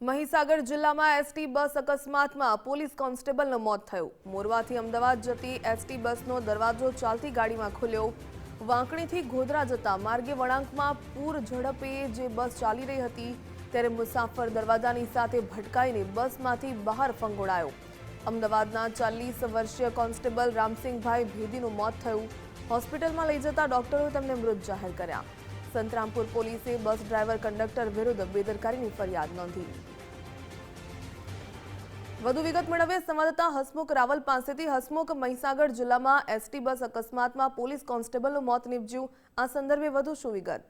મહીસાગર જિલ્લામાં ST bus અકસ્માતમાં police કોન્સ્ટેબલનું મોત થયું। મોરવાથી અમદાવાદ જતી એસટી બસનો દરવાજો ચાલતી ગાડીમાં ખુલ્યો। વાંકણીથી ગોધરા જતા માર્ગે વળાંકમાં પૂર ઝડપે જે બસ ચાલી રહી હતી ત્યારે મુસાફર દરવાજાની સાથે ભટકાઈને બસમાંથી બહાર ફંગોળાયો। અમદાવાદના 40 વર્ષીય કોન્સ્ટેબલ રામસિંહભાઈ ભેદીનું મોત થયું। હોસ્પિટલમાં લઈ જતા ડોક્ટરોએ તેમને મૃત જાહેર કર્યા। સંતરામપુર પોલીસે બસ ડ્રાઈવર કંડક્ટર વિરુદ્ધ બેદરકારીની ફરિયાદ નોંધી। વધુ વિગત મેળવીએ સંવાદદાતા હસમુખ રાવલ પાસેથી। હસમુખ, મહીસાગર જિલ્લામાં એસટી બસ અકસ્માતમાં પોલીસ કોન્સ્ટેબલનું મોત નીપજ્યું, આ સંદર્ભે વધુ શું વિગત?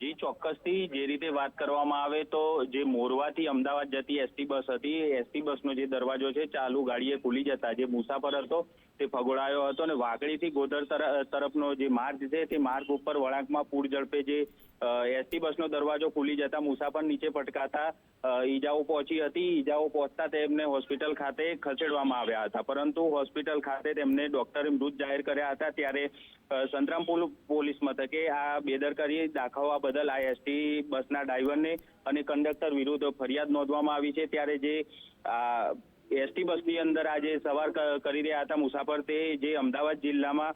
જી ચોક્કસથી જે રીતે વાત કરવામાં આવે તો જે મોરવાથી અમદાવાદ જતી એસટી બસ હતી, એસટી બસનો જે દરવાજો છે ચાલુ ગાડીએ ખુલી જતા જે મુસાફર હતો તે ફગોળાયો હતો અને વાકડીથી ગોધર તરફનો જે માર્ગ છે તે માર્ગ ઉપર વળાંકમાં પૂર ઝડપે જે એસટી બસનો દરવાજો ખુલી જતા મુસાફર નીચે પટકાતા ઈજાઓ પહોંચી હતી। ઈજાઓ પહોંચતા તેમને હોસ્પિટલ ખાતે ખસેડવામાં આવ્યા હતા, પરંતુ હોસ્પિટલ ખાતે તેમને ડોક્ટરે મૃત જાહેર કર્યા હતા। ત્યારે સંતરામપુર પોલીસ મથકે આ બેદરકારી દાખવવા બદલ આ એસટી બસના ડ્રાઈવરને અને કંડક્ટર વિરુદ્ધ ફરિયાદ નોંધવામાં આવી છે। ત્યારે જે એસટી બસની અંદર આજે સવાર કરી રહ્યા હતા મુસાફર, તે જે અમદાવાદ જિલ્લામાં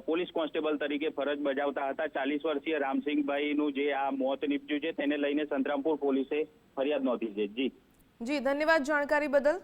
પોલીસ કોન્સ્ટેબલ તરીકે ફરજ બજાવતા હતા 40 વર્ષીય રામસિંહભાઈનું જે આ મોત નીપજ્યું છે તેને લઈને સંતરામપુર પોલીસે ફરિયાદ નોંધી છે। જી ધન્યવાદ જાણકારી બદલ।